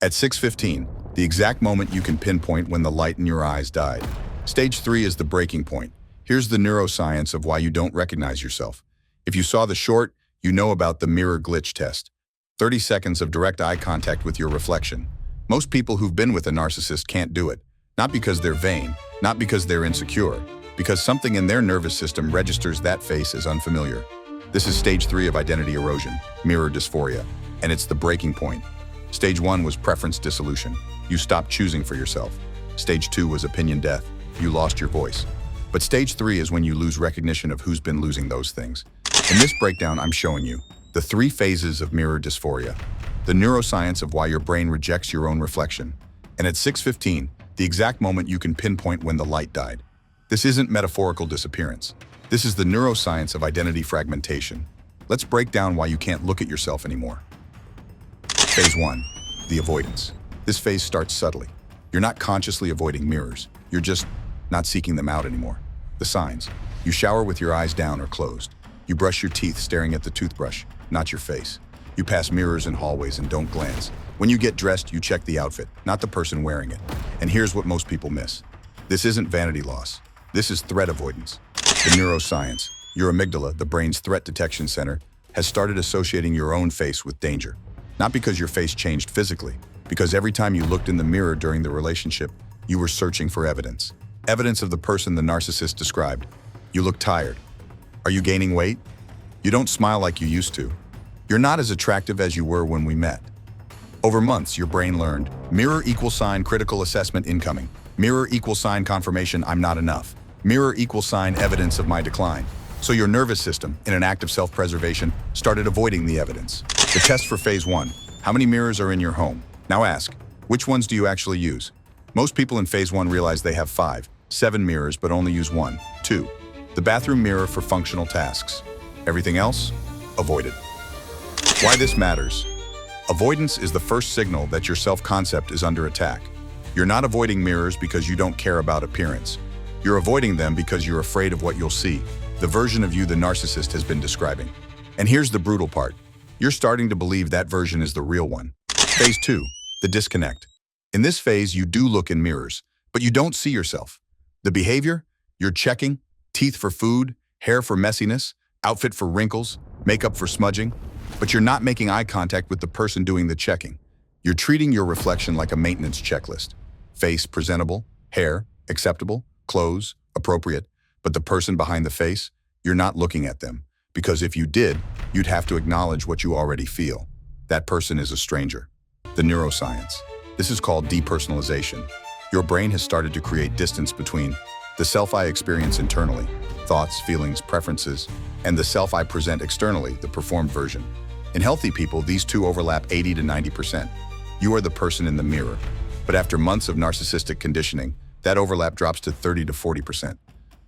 At 6:15, the exact moment you can pinpoint when the light in your eyes died. Stage 3 is the breaking point. Here's the neuroscience of why you don't recognize yourself. If you saw the short, you know about the mirror glitch test. 30 seconds of direct eye contact with your reflection. Most people who've been with a narcissist can't do it. Not because they're vain, not because they're insecure, because something in their nervous system registers that face as unfamiliar. This is stage 3 of identity erosion, mirror dysphoria, and it's the breaking point. Stage 1 was preference dissolution. You stopped choosing for yourself. Stage 2 was opinion death. You lost your voice. But stage 3 is when you lose recognition of who's been losing those things. In this breakdown, I'm showing you the 3 phases of mirror dysphoria, the neuroscience of why your brain rejects your own reflection. And at 6:15, the exact moment you can pinpoint when the light died. This isn't metaphorical disappearance. This is the neuroscience of identity fragmentation. Let's break down why you can't look at yourself anymore. Phase 1, the avoidance. This phase starts subtly. You're not consciously avoiding mirrors. You're just not seeking them out anymore. The signs. You shower with your eyes down or closed. You brush your teeth staring at the toothbrush, not your face. You pass mirrors in hallways and don't glance. When you get dressed, you check the outfit, not the person wearing it. And here's what most people miss. This isn't vanity loss. This is threat avoidance. The neuroscience, your amygdala, the brain's threat detection center, has started associating your own face with danger. Not because your face changed physically, because every time you looked in the mirror during the relationship, you were searching for evidence. Evidence of the person the narcissist described. You look tired. Are you gaining weight? You don't smile like you used to. You're not as attractive as you were when we met. Over months, your brain learned, mirror equal sign critical assessment incoming. Mirror equal sign confirmation I'm not enough. Mirror equal sign evidence of my decline. So your nervous system, in an act of self-preservation, started avoiding the evidence. The test for phase 1. How many mirrors are in your home? Now ask, which ones do you actually use? Most people in phase 1 realize they have 5, 7 mirrors but only use 1, 2. The bathroom mirror for functional tasks. Everything else? Avoided. Why this matters? Avoidance is the first signal that your self-concept is under attack. You're not avoiding mirrors because you don't care about appearance. You're avoiding them because you're afraid of what you'll see, the version of you the narcissist has been describing. And here's the brutal part. You're starting to believe that version is the real one. Phase 2, the disconnect. In this phase, you do look in mirrors, but you don't see yourself. The behavior? You're checking, teeth for food, hair for messiness, outfit for wrinkles, makeup for smudging, but you're not making eye contact with the person doing the checking. You're treating your reflection like a maintenance checklist. Face presentable, hair acceptable, clothes appropriate, but the person behind the face, you're not looking at them. Because if you did, you'd have to acknowledge what you already feel. That person is a stranger. The neuroscience. This is called depersonalization. Your brain has started to create distance between the self I experience internally, thoughts, feelings, preferences, and the self I present externally, the performed version. In healthy people, these two overlap 80 to 90%. You are the person in the mirror. But after months of narcissistic conditioning, that overlap drops to 30 to 40%.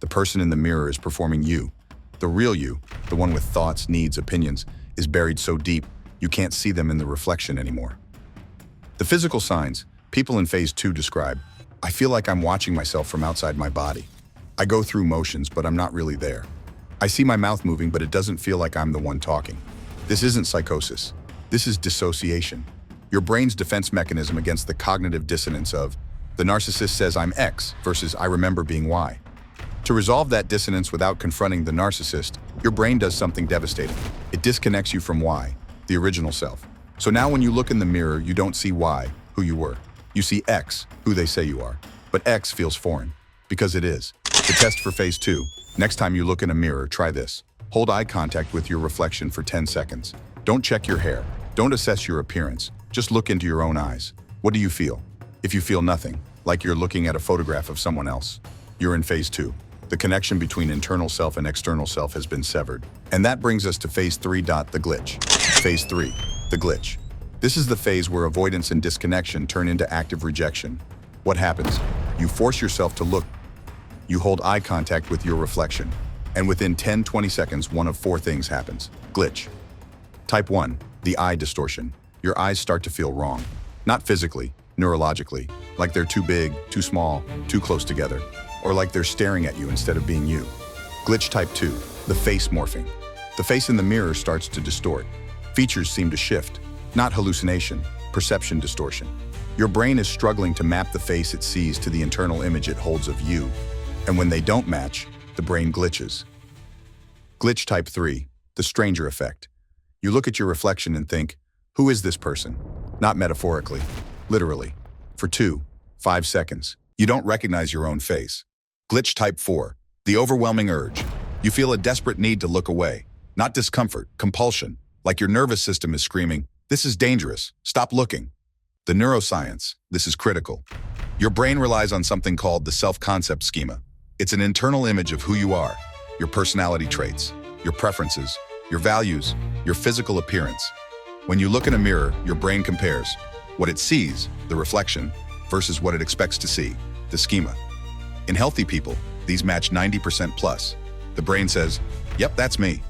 The person in the mirror is performing you. The real you, the one with thoughts, needs, opinions, is buried so deep you can't see them in the reflection anymore. The physical signs people in phase 2 describe. I feel like I'm watching myself from outside my body. I go through motions, but I'm not really there. I see my mouth moving, but it doesn't feel like I'm the one talking. This isn't psychosis. This is dissociation. Your brain's defense mechanism against the cognitive dissonance of the narcissist says I'm X versus I remember being Y. To resolve that dissonance without confronting the narcissist, your brain does something devastating. It disconnects you from Y, the original self. So now when you look in the mirror, you don't see Y, who you were. You see X, who they say you are. But X feels foreign, because it is. The test for phase 2. Next time you look in a mirror, try this. Hold eye contact with your reflection for 10 seconds. Don't check your hair. Don't assess your appearance. Just look into your own eyes. What do you feel? If you feel nothing, like you're looking at a photograph of someone else, you're in phase 2. The connection between internal self and external self has been severed. And that brings us to phase 3. The glitch. Phase 3. The glitch. This is the phase where avoidance and disconnection turn into active rejection. What happens? You force yourself to look. You hold eye contact with your reflection. And within 10-20 seconds, one of 4 things happens. Glitch. Type 1. The eye distortion. Your eyes start to feel wrong. Not physically, neurologically, like they're too big, too small, too close together, or like they're staring at you instead of being you. Glitch type 2. The face morphing. The face in the mirror starts to distort. Features seem to shift. Not hallucination, perception distortion. Your brain is struggling to map the face it sees to the internal image it holds of you. And when they don't match, the brain glitches. Glitch type 3, the stranger effect. You look at your reflection and think, who is this person? Not metaphorically, literally. For 5 seconds, you don't recognize your own face. Glitch type 4, the overwhelming urge. You feel a desperate need to look away. Not discomfort, compulsion, like your nervous system is screaming, this is dangerous, stop looking. The neuroscience, this is critical. Your brain relies on something called the self-concept schema. It's an internal image of who you are, your personality traits, your preferences, your values, your physical appearance. When you look in a mirror, your brain compares what it sees, the reflection, versus what it expects to see, the schema. In healthy people, these match 90% plus. The brain says, yep, that's me.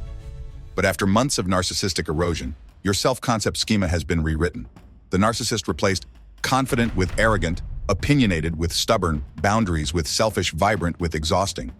But after months of narcissistic erosion, your self-concept schema has been rewritten. The narcissist replaced confident with arrogant, opinionated with stubborn, boundaries with selfish, vibrant with exhausting.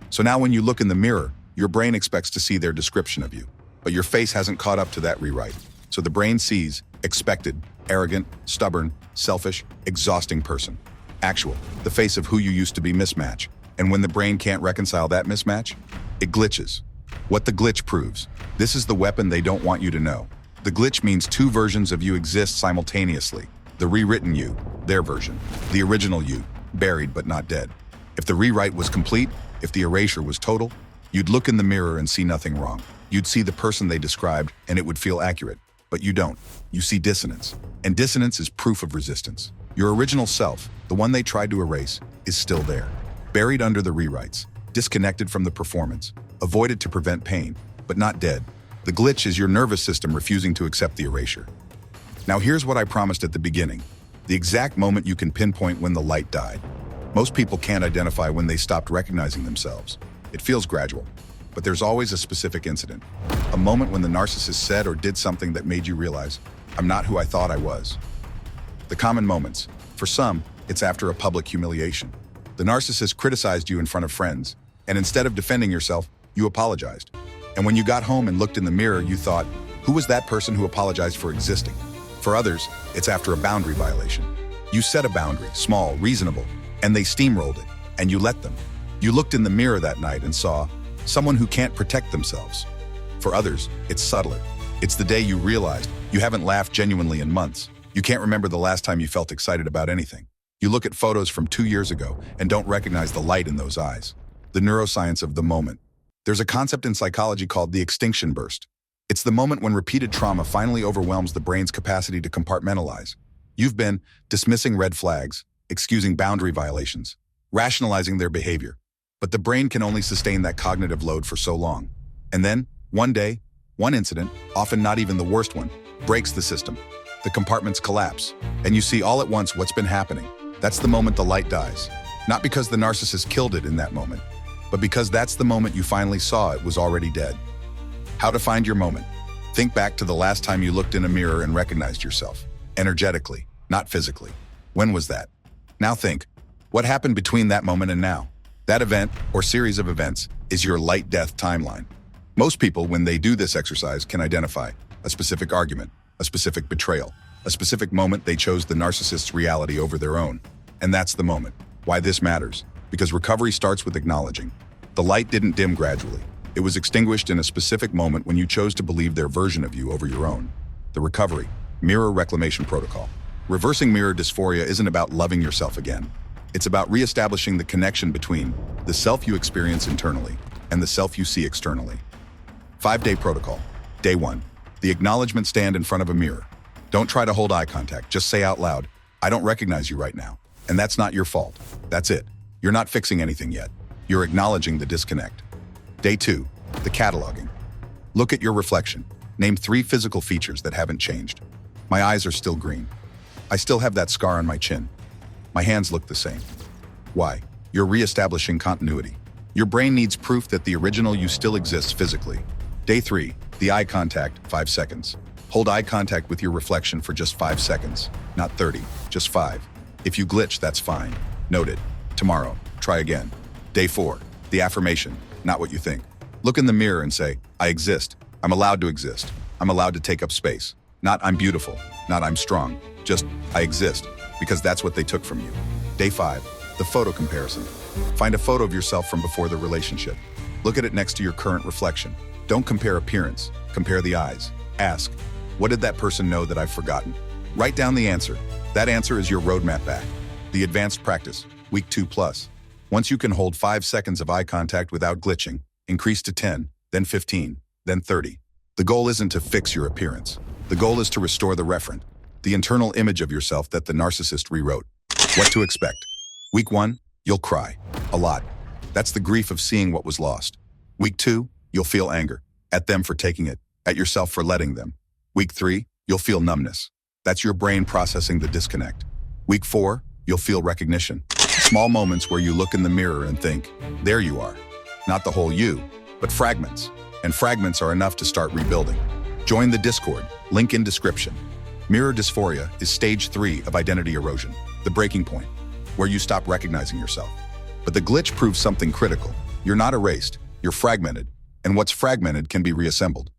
So now when you look in the mirror, your brain expects to see their description of you. But your face hasn't caught up to that rewrite. So the brain sees expected, arrogant, stubborn, selfish, exhausting person. Actual, the face of who you used to be mismatch. And when the brain can't reconcile that mismatch, it glitches. What the glitch proves, this is the weapon they don't want you to know. The glitch means two versions of you exist simultaneously. The rewritten you, their version. The original you, buried but not dead. If the rewrite was complete, if the erasure was total, you'd look in the mirror and see nothing wrong. You'd see the person they described and it would feel accurate. But you don't. You see dissonance. And dissonance is proof of resistance. Your original self, the one they tried to erase, is still there. Buried under the rewrites, disconnected from the performance, avoided to prevent pain, but not dead. The glitch is your nervous system refusing to accept the erasure. Now here's what I promised at the beginning, the exact moment you can pinpoint when the light died. Most people can't identify when they stopped recognizing themselves. It feels gradual, but there's always a specific incident. A moment when the narcissist said or did something that made you realize, I'm not who I thought I was. The common moments. For some, it's after a public humiliation. The narcissist criticized you in front of friends, and instead of defending yourself, you apologized. And when you got home and looked in the mirror, you thought, who was that person who apologized for existing? For others, it's after a boundary violation. You set a boundary, small, reasonable, and they steamrolled it, and you let them. You looked in the mirror that night and saw someone who can't protect themselves. For others, it's subtler. It's the day you realized you haven't laughed genuinely in months. You can't remember the last time you felt excited about anything. You look at photos from 2 years ago and don't recognize the light in those eyes. The neuroscience of the moment. There's a concept in psychology called the extinction burst. It's the moment when repeated trauma finally overwhelms the brain's capacity to compartmentalize. You've been dismissing red flags, excusing boundary violations, rationalizing their behavior. But the brain can only sustain that cognitive load for so long. And then, one day, one incident, often not even the worst one, breaks the system. The compartments collapse, and you see all at once what's been happening. That's the moment the light dies. Not because the narcissist killed it in that moment, but because that's the moment you finally saw it was already dead. How to find your moment. Think back to the last time you looked in a mirror and recognized yourself. Energetically, not physically. When was that? Now think, what happened between that moment and now? That event, or series of events, is your light-death timeline. Most people, when they do this exercise, can identify a specific argument, a specific betrayal, a specific moment they chose the narcissist's reality over their own. And that's the moment. Why this matters? Because recovery starts with acknowledging. The light didn't dim gradually. It was extinguished in a specific moment when you chose to believe their version of you over your own. The recovery, mirror reclamation protocol. Reversing mirror dysphoria isn't about loving yourself again. It's about reestablishing the connection between the self you experience internally and the self you see externally. 5-day protocol. Day 1. The acknowledgement stand in front of a mirror. Don't try to hold eye contact. Just say out loud, I don't recognize you right now. And that's not your fault. That's it. You're not fixing anything yet. You're acknowledging the disconnect. Day 2. The cataloging. Look at your reflection. Name 3 physical features that haven't changed. My eyes are still green. I still have that scar on my chin. My hands look the same. Why? You're reestablishing continuity. Your brain needs proof that the original you still exists physically. Day 3. The eye contact, 5 seconds. Hold eye contact with your reflection for just 5 seconds. Not 30, just 5. If you glitch, that's fine. Note it. Tomorrow, try again. Day 4. The affirmation, not what you think. Look in the mirror and say, I exist. I'm allowed to exist. I'm allowed to take up space. Not I'm beautiful. Not I'm strong. Just, I exist, because that's what they took from you. Day 5, the photo comparison. Find a photo of yourself from before the relationship. Look at it next to your current reflection. Don't compare appearance, compare the eyes. Ask, what did that person know that I've forgotten? Write down the answer. That answer is your roadmap back. The advanced practice, week 2+. Once you can hold 5 seconds of eye contact without glitching, increase to 10, then 15, then 30. The goal isn't to fix your appearance. The goal is to restore the referent, the internal image of yourself that the narcissist rewrote. What to expect? Week 1, you'll cry. A lot. That's the grief of seeing what was lost. Week 2, you'll feel anger. At them for taking it. At yourself for letting them. Week 3, you'll feel numbness. That's your brain processing the disconnect. Week 4, you'll feel recognition. Small moments where you look in the mirror and think, there you are. Not the whole you, but fragments. And fragments are enough to start rebuilding. Join the Discord, link in description. Mirror dysphoria is stage 3 of identity erosion, the breaking point, where you stop recognizing yourself. But the glitch proves something critical. You're not erased, you're fragmented, and what's fragmented can be reassembled.